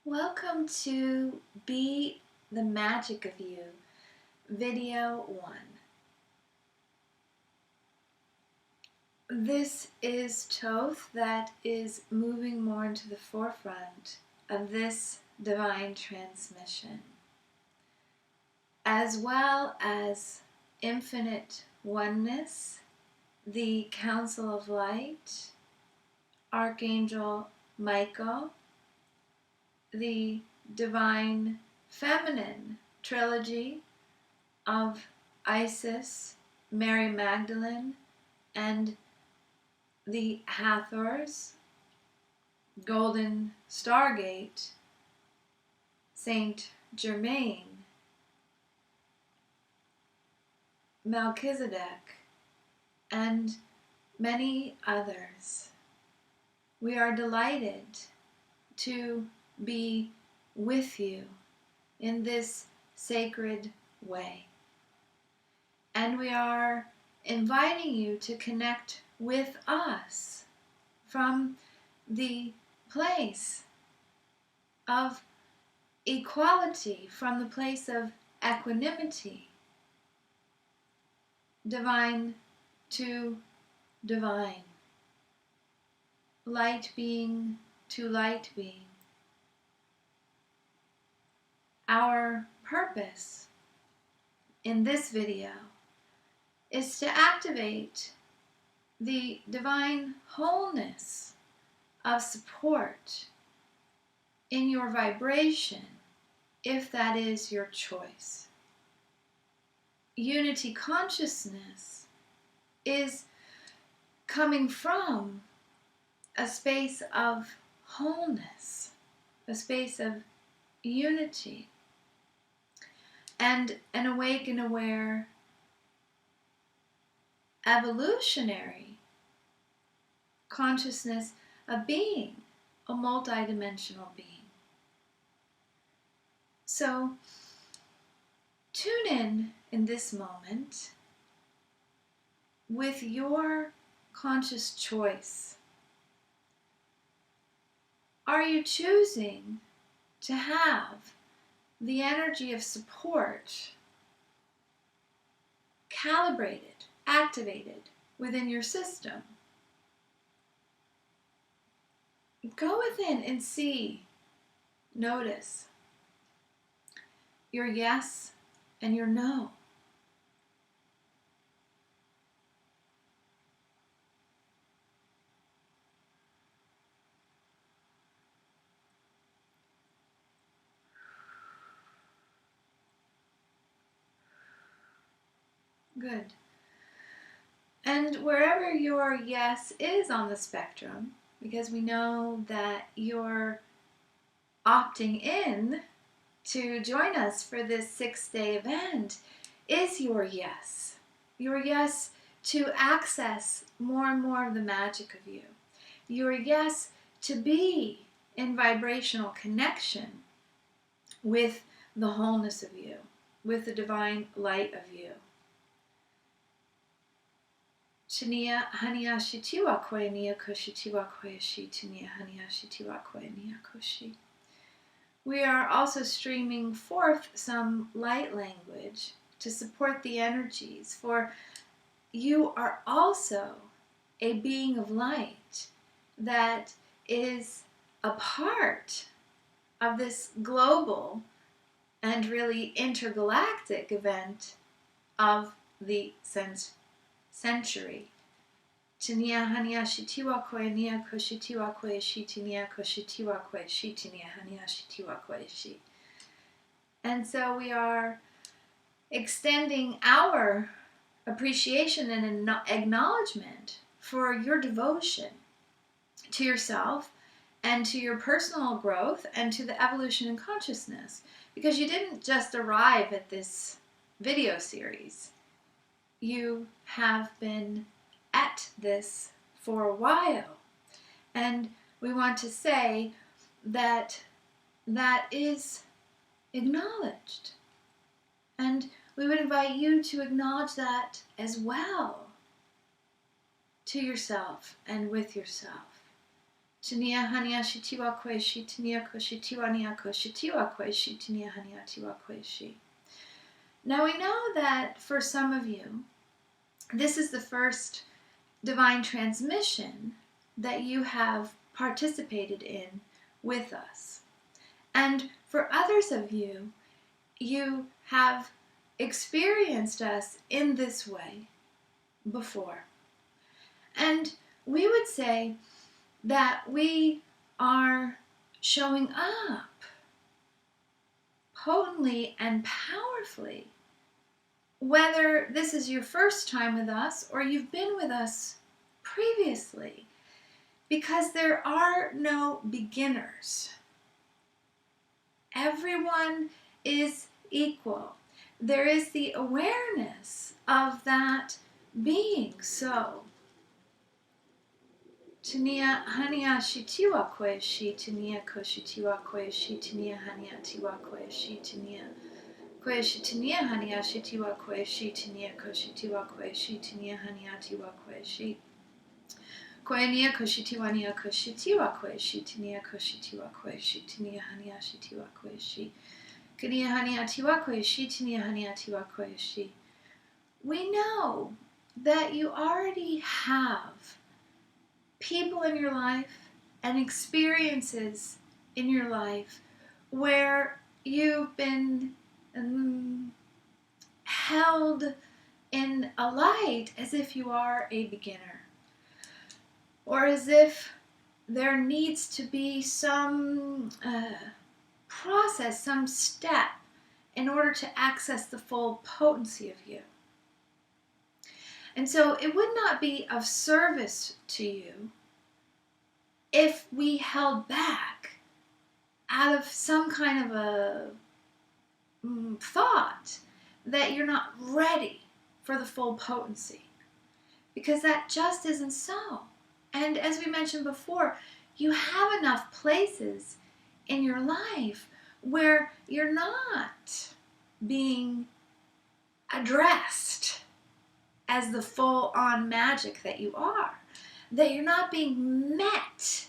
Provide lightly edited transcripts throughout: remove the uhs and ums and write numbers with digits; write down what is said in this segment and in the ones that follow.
Welcome to Be the Magic of You, Video 1. This is Toth that is moving more into the forefront of this divine transmission, as well as infinite oneness, the Council of Light, Archangel Michael, the Divine Feminine trilogy of Isis, Mary Magdalene, and the Hathors, Golden Stargate, Saint Germain, Melchizedek, and many others. We are delighted to be with you in this sacred way. And we are inviting you to connect with us from the place of equality, from the place of equanimity, divine to divine, light being to light being. Our purpose in this video is to activate the divine wholeness of support in your vibration, if that is your choice. Unity consciousness is coming from a space of wholeness, a space of unity, and an awake and aware evolutionary consciousness of being a multidimensional being. So tune in this moment with your conscious choice. Are you choosing to have the energy of support calibrated, activated within your system? Go within and see, notice your yes and your no. Good. And wherever your yes is on the spectrum, because we know that you're opting in to join us for this 6-day event, is your yes. Your yes to access more and more of the magic of you. Your yes to be in vibrational connection with the wholeness of you, with the divine light of you. Shania hania shitiwa kwe nia koshitiwa kwe shi tinia hania shitiwa kwe nia koshi. We are also streaming forth some light language to support the energies, for you are also a being of light that is a part of this global and really intergalactic event of the century. Tinia hania shitiwa kwe nia koshitiwa kwe shi tinia koshitiwa kwe shi tinia hania shitiwa kwe shi. And so we are extending our appreciation and acknowledgement for your devotion to yourself and to your personal growth and to the evolution in consciousness, because you didn't just arrive at this video series. You have been at this for a while, and we want to say that that is acknowledged, and we would invite you to acknowledge that as well to yourself and with yourself, Tania hania shitiwa kweshi, tania koshitiwa nia koshitiwa kweshi, tania hania tiwa kweshi. Now we know that for some of you, this is the first divine transmission that you have participated in with us. And for others of you, you have experienced us in this way before. And we would say that we are showing up potently and powerfully, whether this is your first time with us or you've been with us previously, because there are no beginners. Everyone is equal. There is the awareness of that being so. Tania hania shitiwa kweshi, tania koshitiwa kweshi, tania hania tiwa kweshi, tania kweshi, tania hania shitiwa kweshi, tania koshitiwa kweshi, tania hania tiwa kweshi. Kwenia koshitiwa nia koshitiwa kweshi, tania koshitiwa kweshi, tania hania shitiwa kweshi. Kania hania tiwa kweshi, tania hania tiwa kweshi. We know that you already have people in your life and experiences in your life where you've been held in a light as if you are a beginner, or as if there needs to be some process, some step in order to access the full potency of you. And so it would not be of service to you if we held back out of some kind of a thought that you're not ready for the full potency, because that just isn't so. And as we mentioned before, you have enough places in your life where you're not being addressed as the full-on magic that you are, that you're not being met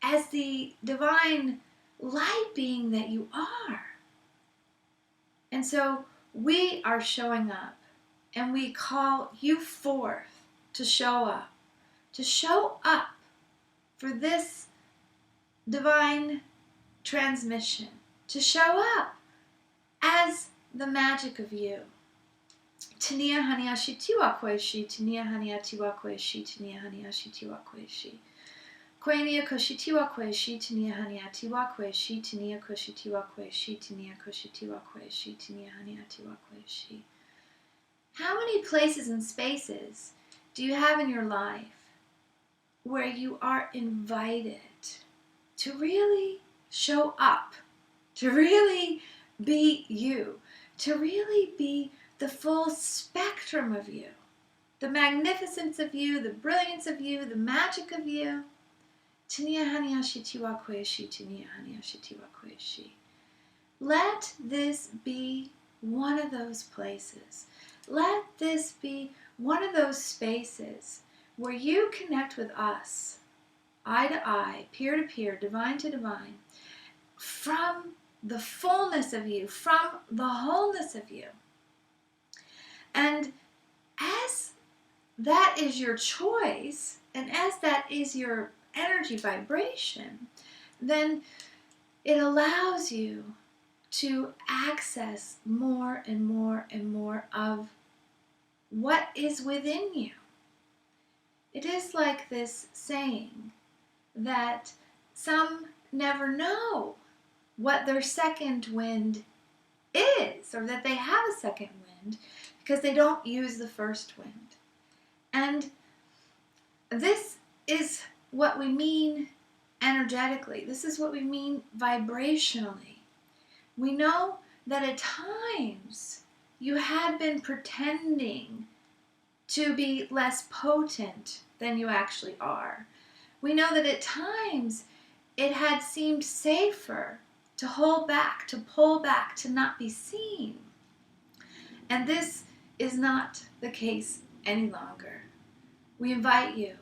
as the divine light being that you are. And so we are showing up, and we call you forth to show up for this divine transmission, to show up as the magic of you. Tania hania shitiwa kweshi, tania hania tiwa kweshi, tania hania shitiwa kweshi. Kwenia koshitiwa kweshi, tania hania tiwa kweshi, tania koshitiwa kweshi, tania koshitiwa kweshi, tania hania tiwa kweshi. How many places and spaces do you have in your life where you are invited to really show up, to really be you, to really be the full spectrum of you, the magnificence of you, the brilliance of you, the magic of you? Tania hania shitiwa kweshi, tania hania shitiwa kweshi. Let this be one of those places. Let this be one of those spaces where you connect with us, eye to eye, peer to peer, divine to divine, from the fullness of you, from the wholeness of you. And as that is your choice, and as that is your energy vibration, then it allows you to access more and more and more of what is within you. It is like this saying that some never know what their second wind is, or that they have a second wind, because they don't use the first wind. And this is what we mean energetically. This is what we mean vibrationally. We know that at times you had been pretending to be less potent than you actually are. We know that at times it had seemed safer to hold back, to pull back, to not be seen. And this is not the case any longer. We invite you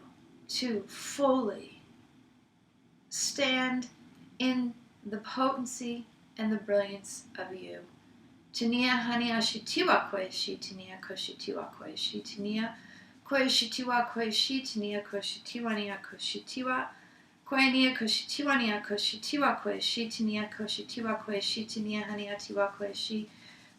to fully stand in the potency and the brilliance of you. Tania hania shitiwa kwe shi tania koshitiwa kwe shi tania kwe shitiwa kwe shi tania koshitiwa nia koshitiwa kwe nia koshitiwa nia koshitiwa kwe shi tania koshitiwa kwe shi tania hania tiwa kwe shi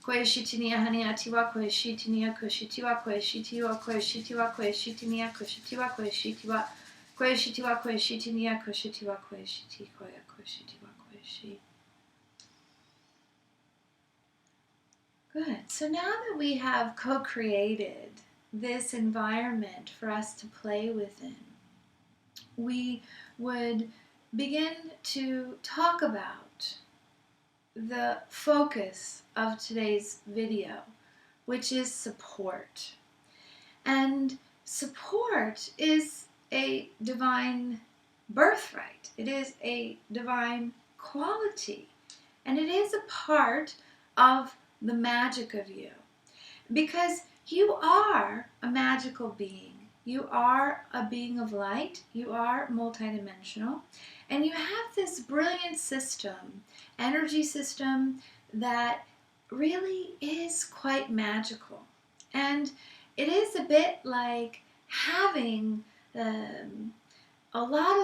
kwe shi tania hania tiwa kwe shi tania koshitiwa kwe shi tiwa kwe shi tiwa kwe shi tania koshitiwa kwe shi tiwa kwe shi tiwa kwe shi tania koshitiwa kwe shi ti kwe koshitiwa kwe shi. Good. So now that we have co-created this environment for us to play within, we would begin to talk about the focus of today's video, which is support. And support is a divine birthright. It is a divine quality. And it is a part of the magic of you, because you are a magical being. You are a being of light. You are multidimensional, and you have this brilliant system, energy system, that really is quite magical. And it is a bit like having a lot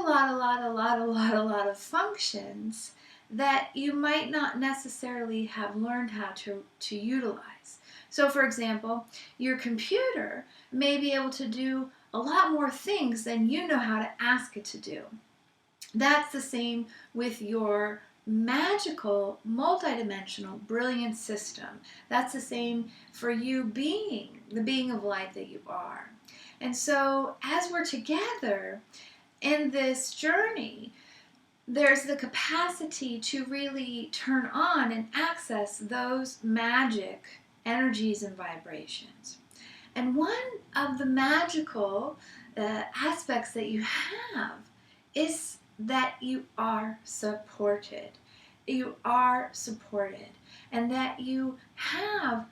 of functions that you might not necessarily have learned how to utilize. So for example, your computer may be able to do a lot more things than you know how to ask it to do. That's the same with your magical, multidimensional, brilliant system. That's the same for you being the being of light that you are. And so as we're together in this journey, there's the capacity to really turn on and access those magic energies and vibrations. And one of the magical aspects that you have is that you are supported. You are supported. And that you have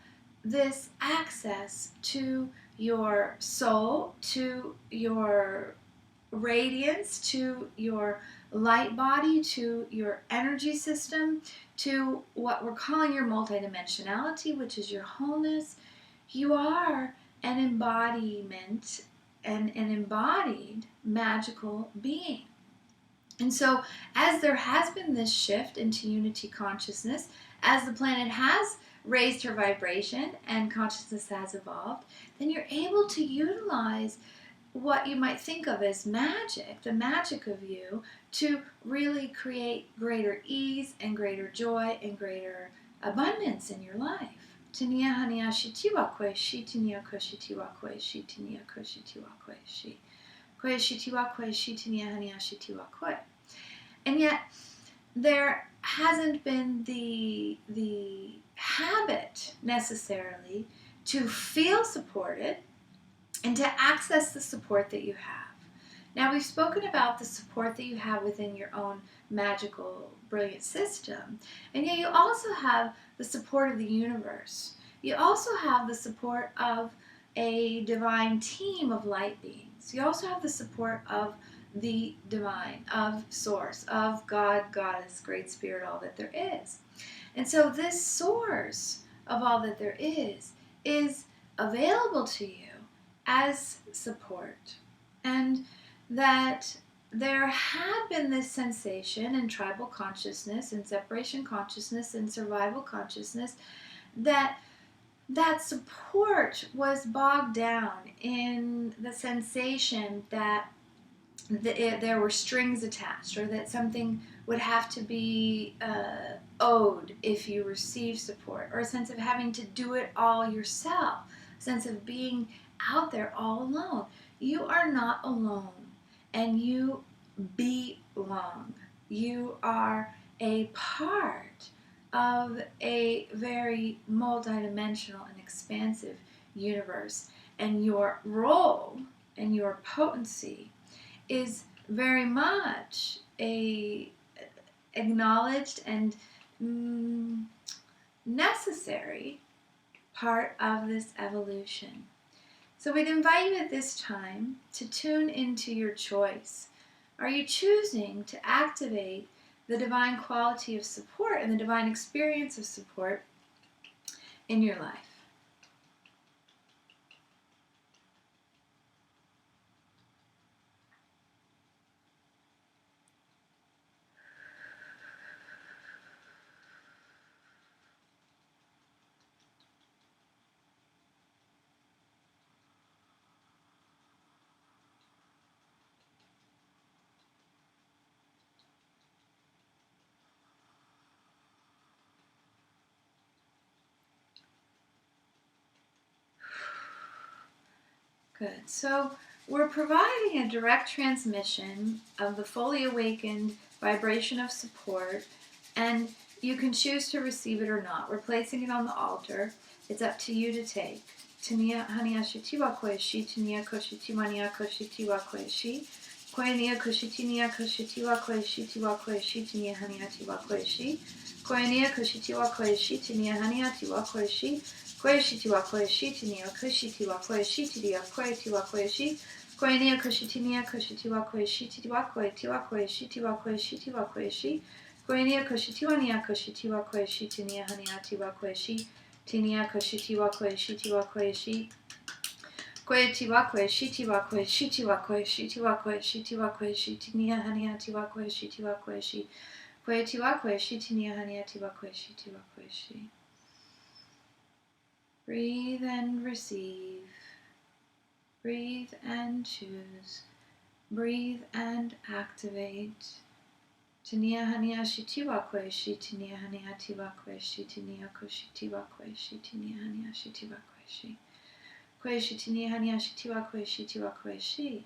this access to your soul, to your radiance, to your light body, to your energy system, to what we're calling your multidimensionality, which is your wholeness. You are an embodiment and an embodied magical being. And so as there has been this shift into unity consciousness, as the planet has raised her vibration and consciousness has evolved, then you're able to utilize what you might think of as magic, the magic of you, to really create greater ease and greater joy and greater abundance in your life. Tania hania shitiwa kwe shi tania koshitiwa kwe shi tania koshitiwa kwe shi kwe shitiwa kwe shi tania hania shitiwa kwe. And yet there hasn't been the habit necessarily to feel supported and to access the support that you have. Now, we've spoken about the support that you have within your own magical, brilliant system, and yet you also have the support of the universe. You also have the support of a divine team of light beings. You also have the support of the divine, of Source, of God, Goddess, Great Spirit, all that there is. And so this source of all that there is available to you as support. And that there had been this sensation in tribal consciousness, in separation consciousness, in survival consciousness, that support was bogged down in the sensation that there were strings attached, or that something would have to be owed if you receive support, or a sense of having to do it all yourself, a sense of being out there all alone. You are not alone, and you belong. You are a part of a very multidimensional and expansive universe, and your role and your potency is very much a acknowledged and necessary part of this evolution. So we'd invite you at this time to tune into your choice. Are you choosing to activate the divine quality of support and the divine experience of support in your life? Good. So we're providing a direct transmission of the fully awakened vibration of support, and you can choose to receive it or not. We're placing it on the altar. It's up to you to take. Tania hania shitiwa kweshi, tania koshitiwania koshitiwa kweshi, koenia koshitinia koshitiwa kweshi, tiwa kweshi, tania hania tiwa kweshi, koenia koshitiwa kweshi, tania hania tiwa kweshi, kweshi tiwa kweshi, tania koshitiwa kweshi, tidia kwe tiwa kweshi, koenia koshitinia koshitiwa kweshi, tiwa kwe tiwa kweshi, tiwa kweshi, tiwa kweshi, koenia koshitiwania koshitiwa kweshi, tania hania tiwa kweshi, tinia koshitiwa kweshi, tiwa kweshi, kwe tiwa kweshi, tiwa kweshi, tiwa kweshi, tiwa kweshi, tiwa kweshi, tinia hania tiwa kweshi, tiwa kweshi, kwe tiwa kweshi, tinia hania tiwa kweshi, tiwa kweshi. Breathe and receive. Breathe and choose. Breathe and activate. Tania hania shitiwa kweshi, tania hania tiwa kweshi, tania koshitiwa kweshi, tania hania shitiwa kweshi. Kweshi, tania hania shitiwa kweshi, tiwa kweshi.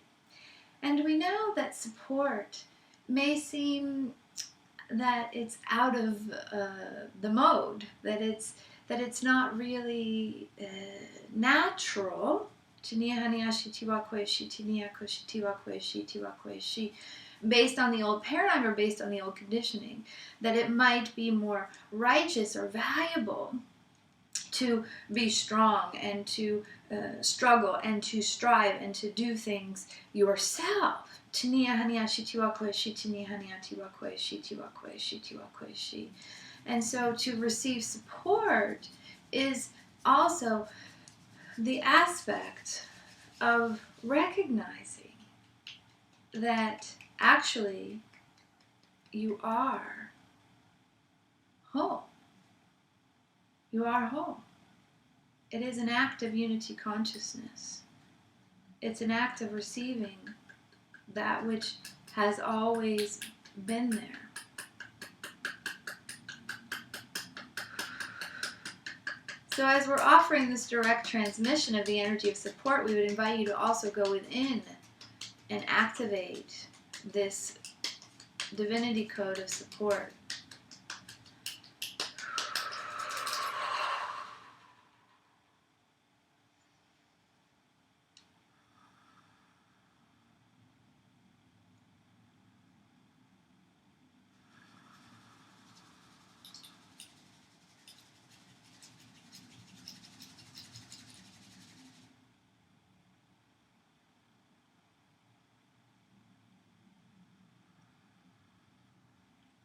And we know that support may seem that it's out of the mode, that it's not really natural. Based on the old paradigm or based on the old conditioning, that it might be more righteous or valuable to be strong and to struggle and to strive and to do things yourself. And so to receive support is also the aspect of recognizing that actually you are whole. You are whole. It is an act of unity consciousness. It's an act of receiving that which has always been there. So as we're offering this direct transmission of the energy of support, we would invite you to also go within and activate this divinity code of support.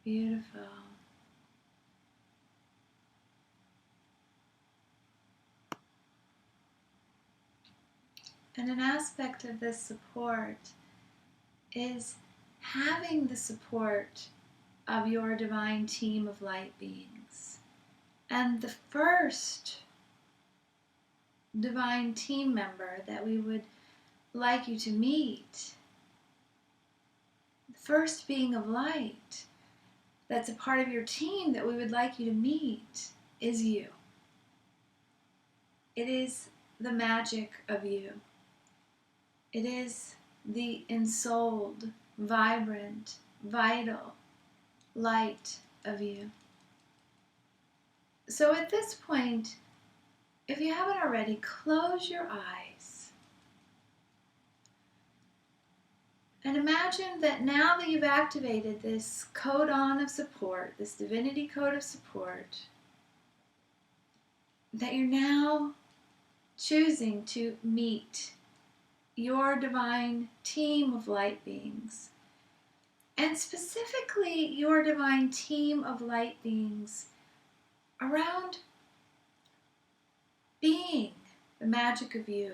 Beautiful. And an aspect of this support is having the support of your divine team of light beings. And the first divine team member that we would like you to meet, the first being of light that's a part of your team that we would like you to meet, is you. It is the magic of you. It is the ensouled, vibrant, vital light of you. So at this point, if you haven't already, close your eyes and imagine that now that you've activated this codon of support, this divinity code of support, that you're now choosing to meet your divine team of light beings, and specifically your divine team of light beings around being the magic of you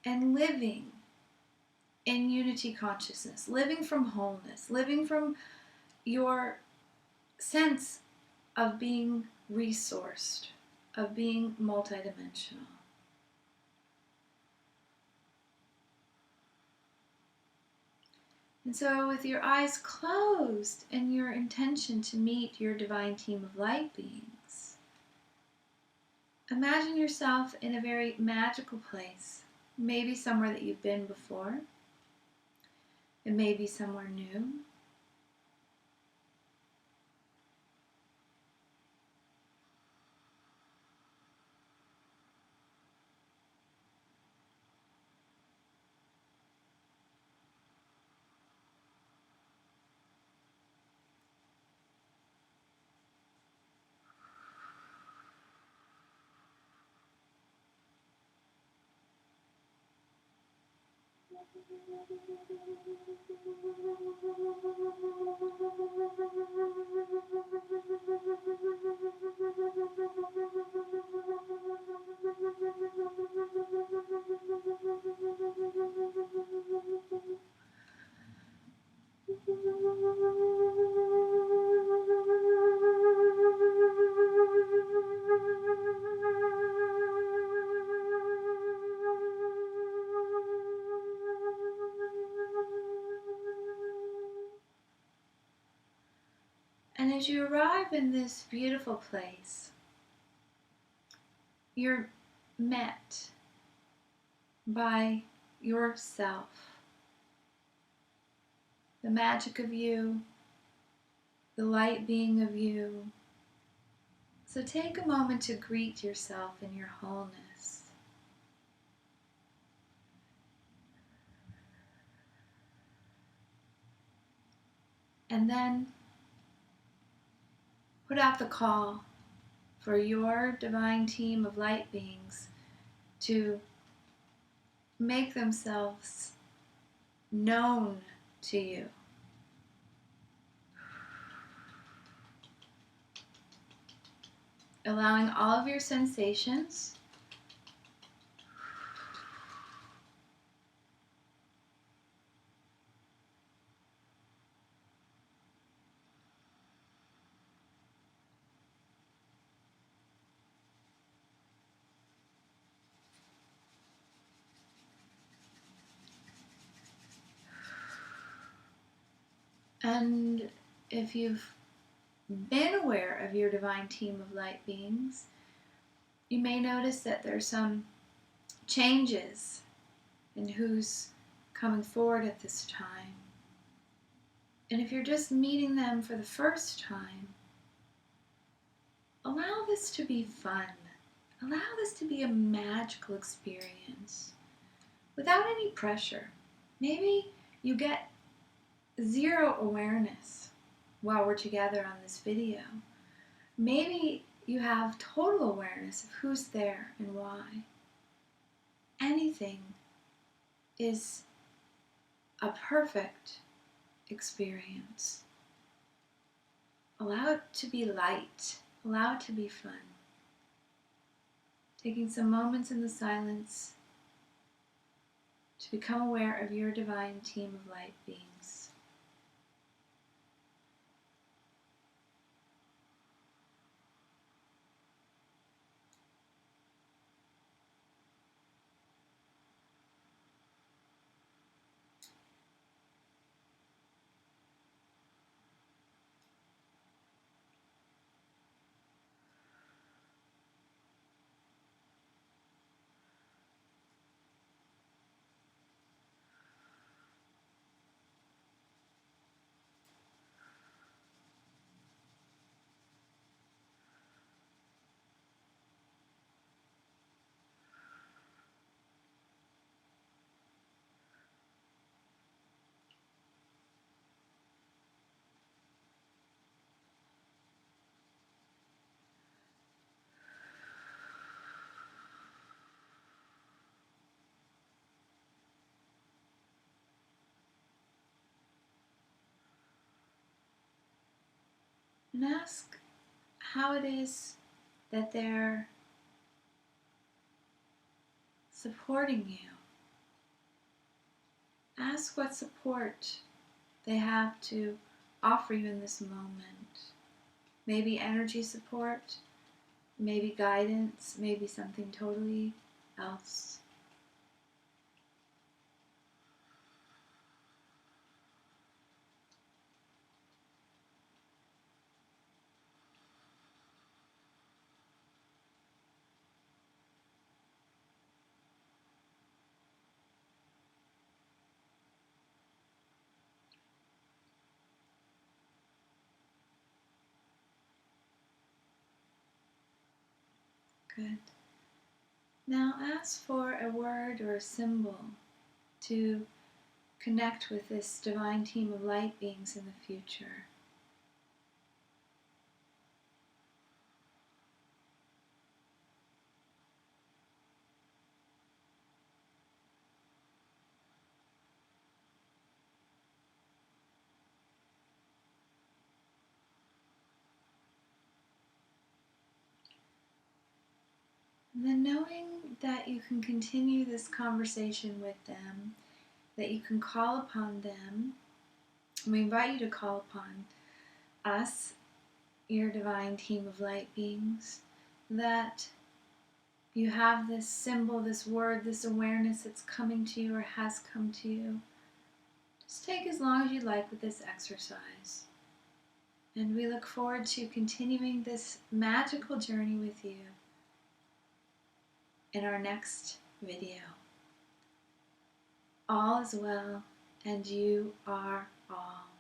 and living in unity consciousness, living from wholeness, living from your sense of being resourced, of being multidimensional. And so with your eyes closed and your intention to meet your divine team of light beings, imagine yourself in a very magical place, maybe somewhere that you've been before. It may be somewhere new. And as you arrive in this beautiful place, you're met by yourself, the magic of you, the light being of you. So take a moment to greet yourself in your wholeness. And then put out the call for your divine team of light beings to make themselves known to you. Allowing all of your sensations and if you've been aware of your divine team of light beings, you may notice that there's some changes in who's coming forward at this time. And if you're just meeting them for the first time, allow this to be fun. Allow this to be a magical experience without any pressure. Maybe you get zero awareness while we're together on this video. Maybe you have total awareness of who's there and why. Anything is a perfect experience. Allow it to be light. Allow it to be fun. Taking some moments in the silence to become aware of your divine team of light beings. and ask how it is that they're supporting you. Ask what support they have to offer you in this moment. Maybe energy support, maybe guidance, maybe something totally else. Good. Now ask for a word or a symbol to connect with this divine team of light beings in the future. And then knowing that you can continue this conversation with them, that you can call upon them, and we invite you to call upon us, your divine team of light beings, that you have this symbol, this word, this awareness that's coming to you or has come to you. Just take as long as you like with this exercise. And we look forward to continuing this magical journey with you in our next video. All is well, and you are all.